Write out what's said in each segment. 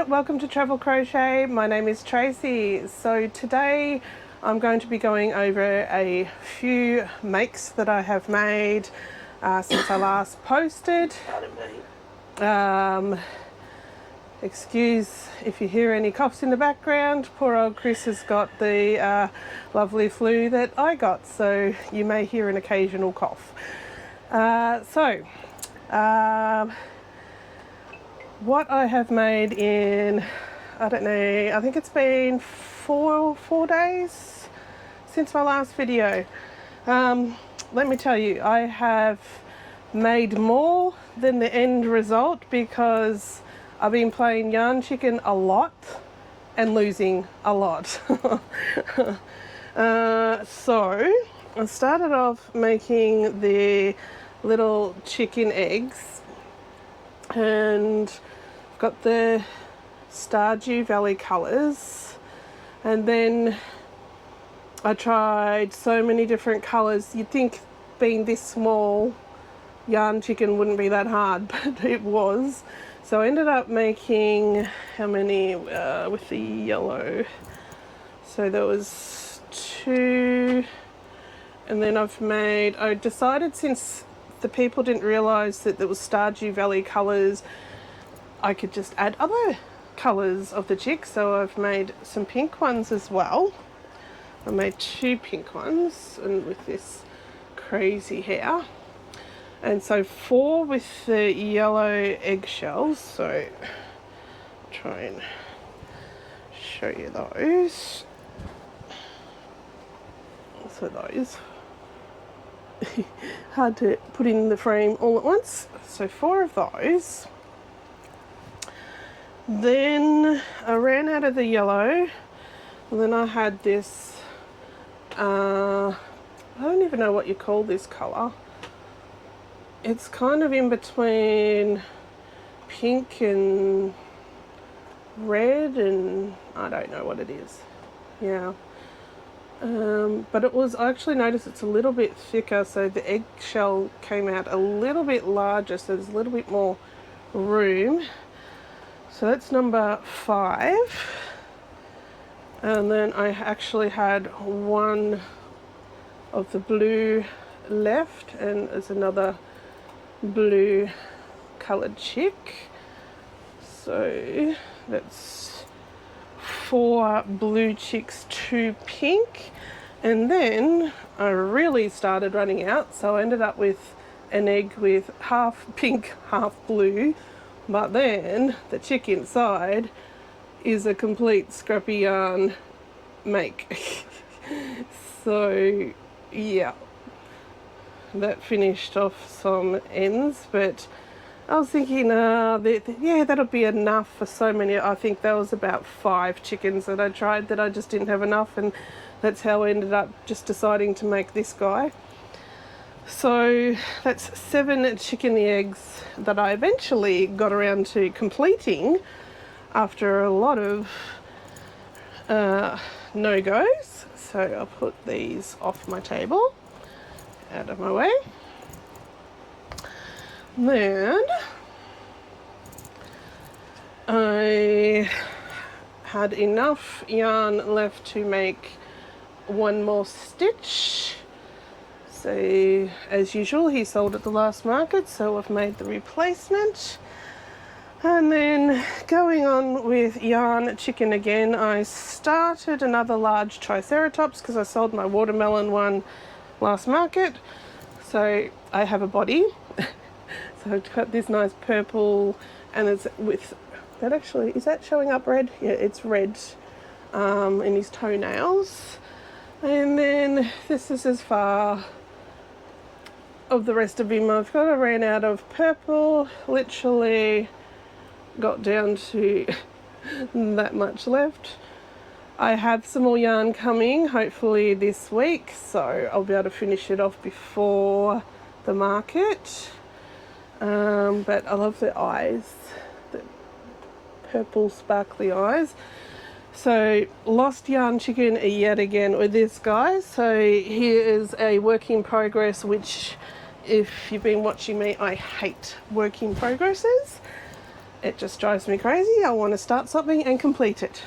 welcome to Travel Crochet. My name is Tracy. So today I'm going to be going over a few makes that I have made since I last posted. Excuse if you hear any coughs in the background. Poor old Chris has got the lovely flu that I got, so you may hear an occasional cough. What I have made in, I don't know, I think it's been four days since my last video. Let me tell you, I have made more than the end result because I've been playing yarn chicken a lot and losing a lot. So I started off making the little chicken eggs, and got the Stardew Valley colours, and then I tried so many different colours. You'd think being this small, yarn chicken wouldn't be that hard, but it was. So I ended up making, how many with the yellow? So there was 2, and then I decided, since the people didn't realise that there was Stardew Valley colours, I could just add other colours of the chick. So I've made some pink ones as well. I made 2 pink ones, and with this crazy hair. And so 4 with the yellow eggshells. So I'll try and show you those. So those. Hard to put in the frame all at once. So 4 of those. Then I ran out of the yellow, and then I had this, I don't even know what you call this colour. It's kind of in between pink and red, and I don't know what it is. Yeah. But it was, I actually noticed it's a little bit thicker, so the eggshell came out a little bit larger, so there's a little bit more room. So that's number 5. And then I actually had 1 of the blue left, and there's another blue coloured chick. So that's 4 blue chicks, 2 pink. And then I really started running out, so I ended up with an egg with half pink, half blue. But then the chick inside is a complete scrappy yarn make. So yeah, that finished off some ends, but I was thinking, yeah, that'll be enough for so many. I think there was about 5 chickens that I tried that I just didn't have enough, and that's how I ended up just deciding to make this guy. So that's 7 chicken eggs that I eventually got around to completing after a lot of no-goes. So I'll put these off my table, out of my way. Then I had enough yarn left to make 1 more stitch. So as usual, he sold at the last market, so I've made the replacement. And then going on with yarn chicken again, I started another large triceratops because I sold my watermelon one last market. So I have a body. So I've got this nice purple, and it's with that, actually, is that showing up red? Yeah, it's red in his toenails. And then this is as far of the rest of him. I ran out of purple, literally got down to that much left. I have some more yarn coming, hopefully this week, so I'll be able to finish it off before the market. But I love the eyes, the purple sparkly eyes. So lost yarn chicken yet again with this guy. So here is a work in progress, which, if you've been watching me, I hate work in progresses. It just drives me crazy. I want to start something and complete it.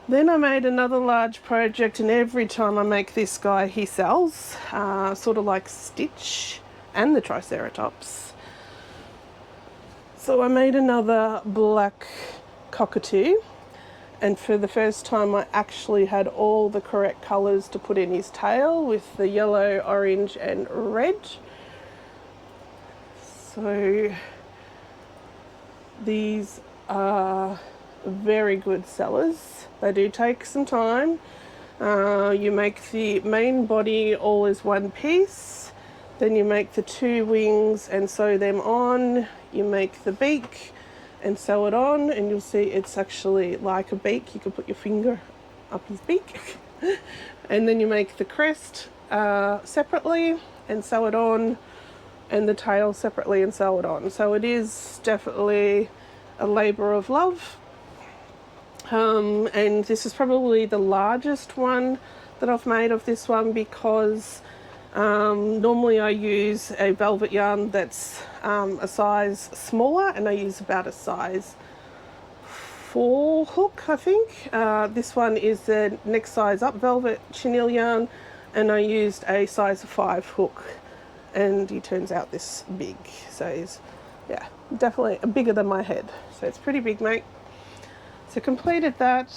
Then I made another large project, and every time I make this guy he sells, sort of like Stitch and the Triceratops. So I made another black cockatoo, and for the first time I actually had all the correct colours to put in his tail with the yellow, orange and red. So these are very good sellers. They do take some time. You make the main body all as one piece, then you make the two wings and sew them on. You make the beak and sew it on, and you'll see it's actually like a beak. You can put your finger up his beak. And then you make the crest separately and sew it on, and the tail separately and sew it on. So it is definitely a labour of love. And this is probably the largest one that I've made of this one, because normally I use a velvet yarn that's a size smaller, and I use about a size 4 hook, I think. This one is the next size up velvet chenille yarn, and I used a size 5 hook, and he turns out this big. So he's, yeah, definitely bigger than my head. So it's pretty big, mate. So completed that.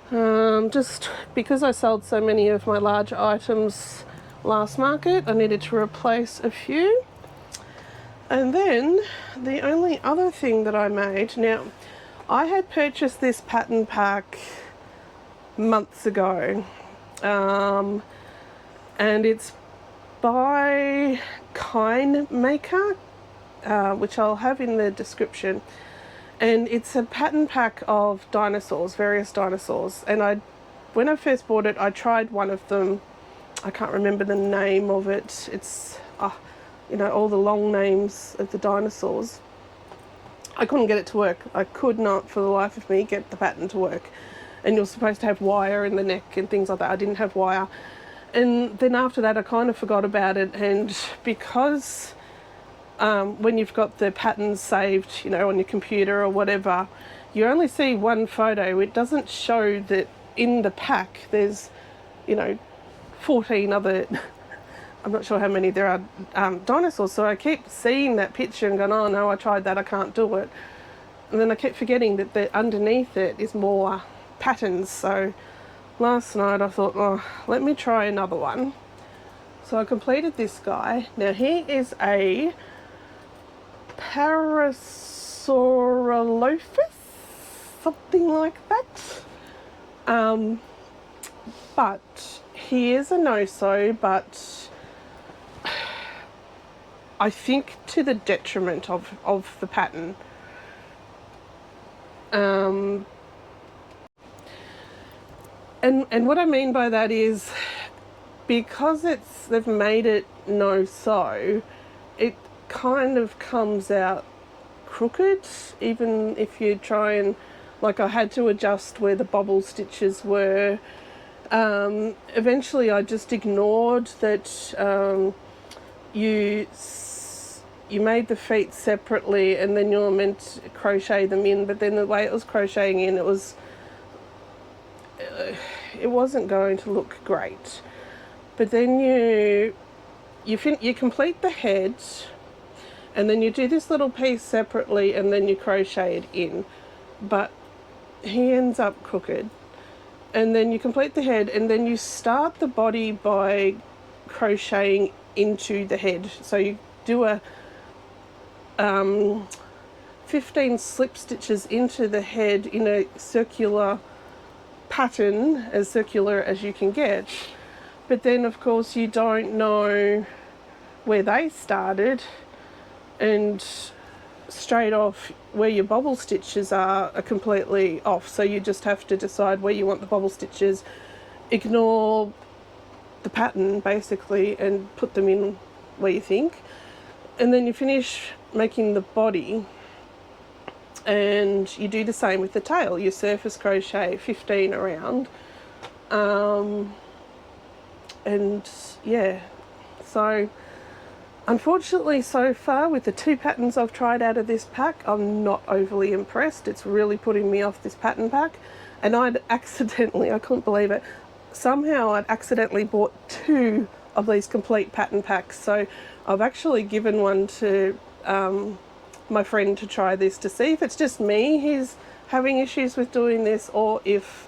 Just because I sold so many of my large items last market, I needed to replace a few. And then the only other thing that I made, now I had purchased this pattern pack months ago, and it's by Kind Maker, which I'll have in the description. And it's a pattern pack of dinosaurs, various dinosaurs. And when I first bought it, I tried one of them. I can't remember the name of it. It's, you know, all the long names of the dinosaurs. I couldn't get it to work. I could not, for the life of me, get the pattern to work. And you're supposed to have wire in the neck and things like that. I didn't have wire. And then after that, I kind of forgot about it. And because when you've got the patterns saved, you know, on your computer or whatever, you only see one photo. It doesn't show that in the pack there's, you know, 14 other, I'm not sure how many there are, dinosaurs. So I keep seeing that picture and going, oh no, I tried that, I can't do it. And then I kept forgetting that underneath it is more patterns. So last night I thought, oh, let me try another one. So I completed this guy. Now he is a Parasaurolophus, something like that. But he is a no-sew, but I think to the detriment of the pattern. And what I mean by that is, because they've made it no-sew, it kind of comes out crooked, even if you try and, like, I had to adjust where the bobble stitches were. Eventually I just ignored that. You made the feet separately and then you're meant to crochet them in, but then the way it was crocheting in, it wasn't going to look great. But then you complete the head, and then you do this little piece separately, and then you crochet it in, but he ends up crooked. And then you complete the head, and then you start the body by crocheting into the head. So you do a 15 slip stitches into the head in a circular pattern, as circular as you can get. But then of course you don't know where they started, and straight off where your bobble stitches are completely off. So you just have to decide where you want the bobble stitches, ignore the pattern basically, and put them in where you think. And then you finish making the body, and you do the same with the tail. You surface crochet 15 around, and yeah, so Unfortunately, so far, with the 2 patterns I've tried out of this pack, I'm not overly impressed. It's really putting me off this pattern pack. And I'd accidentally, I couldn't believe it, somehow I'd accidentally bought 2 of these complete pattern packs. So I've actually given one to my friend to try this, to see if it's just me who's having issues with doing this, or if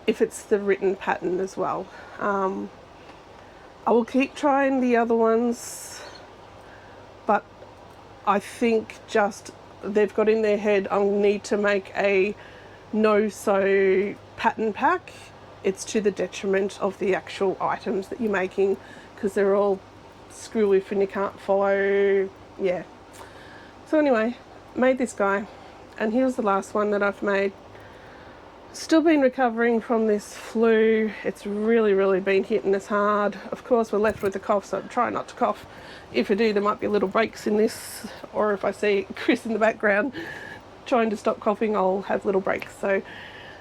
it's the written pattern as well. I will keep trying the other ones, but I think just they've got in their head I need to make a no-sew pattern pack. It's to the detriment of the actual items that you're making, because they're all screw-if and you can't follow. Yeah. So anyway, made this guy, and here's the last one that I've made. Still been recovering from this flu. It's really been hitting us hard. Of course, we're left with the cough, so try not to cough. If I do, there might be little breaks in this, or if I see Chris in the background trying to stop coughing, I'll have little breaks. So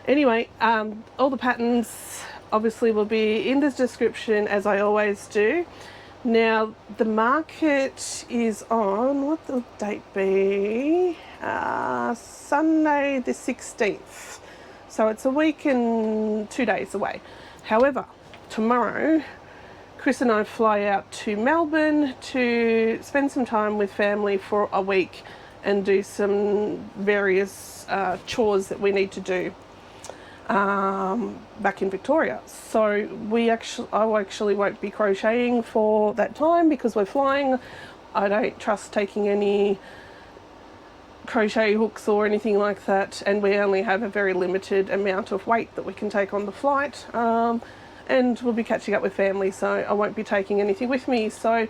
anyway, all the patterns obviously will be in the description, as I always do. Now, the market is on, what will the date be? Sunday the 16th. So it's a week and 2 days away. However, tomorrow, Chris and I fly out to Melbourne to spend some time with family for a week and do some various chores that we need to do back in Victoria. So I actually won't be crocheting for that time because we're flying. I don't trust taking any crochet hooks or anything like that, and we only have a very limited amount of weight that we can take on the flight, and we'll be catching up with family, so I won't be taking anything with me. So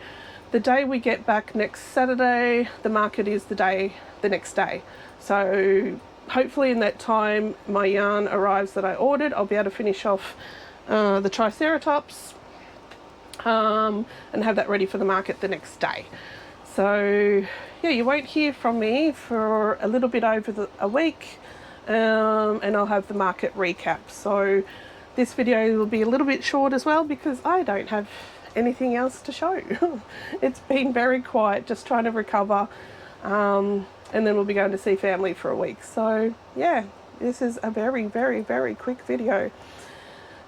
the day we get back next Saturday, the market is the next day. So hopefully in that time my yarn arrives that I ordered. I'll be able to finish off the Triceratops and have that ready for the market the next day. So yeah, you won't hear from me for a little bit over a week, and I'll have the market recap. So this video will be a little bit short as well because I don't have anything else to show. It's been very quiet, just trying to recover, and then we'll be going to see family for a week. So yeah, this is a very quick video.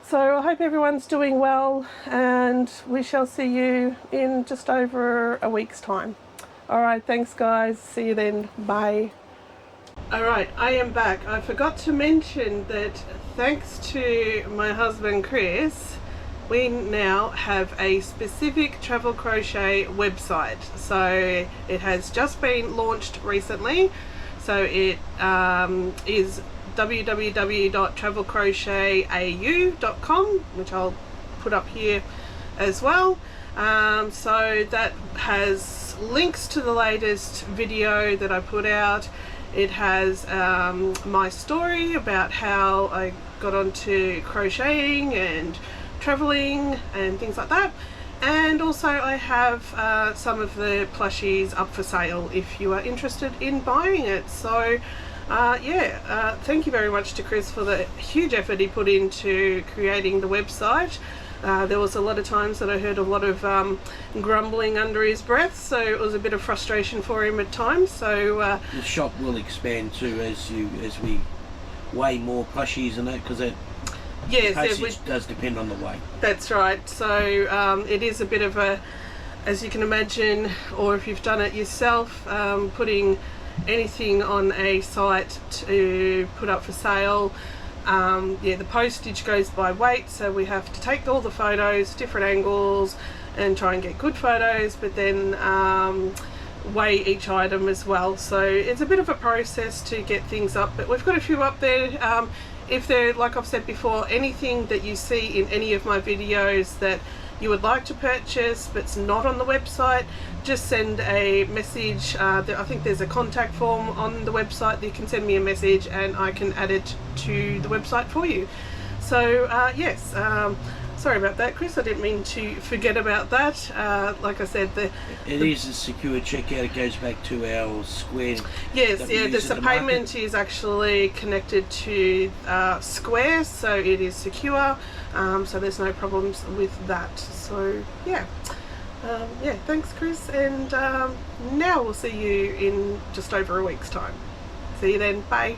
So I hope everyone's doing well, and we shall see you in just over a week's time. Alright, thanks guys, see you then, bye. Alright, I am back. I forgot to mention that thanks to my husband Chris, we now have a specific travel crochet website. So it has just been launched recently. So it is www.travelcrochetau.com, which I'll put up here as well. So that has links to the latest video that I put out. It has my story about how I got onto crocheting and traveling and things like that. And also I have some of the plushies up for sale if you are interested in buying it. So yeah, thank you very much to Chris for the huge effort he put into creating the website. There was a lot of times that I heard a lot of grumbling under his breath, so it was a bit of frustration for him at times. So the shop will expand too as we weigh more plushies and that, because it does depend on the weight. That's right. So it is a bit of a, as you can imagine, or if you've done it yourself, putting anything on a site to put up for sale. Yeah, the postage goes by weight, so we have to take all the photos, different angles, and try and get good photos, but then weigh each item as well. So it's a bit of a process to get things up, but we've got a few up there. If they're, like I've said before, anything that you see in any of my videos that you would like to purchase but's not on the website, just send a message. I think there's a contact form on the website that you can send me a message and I can add it to the website for you. So yes, sorry about that, Chris, I didn't mean to forget about that. Like I said, it is a secure checkout. It goes back to our Square. Yes, yeah, the payment is actually connected to Square, so it is secure, so there's no problems with that. So yeah, yeah, thanks Chris, and now we'll see you in just over a week's time. See you then, bye.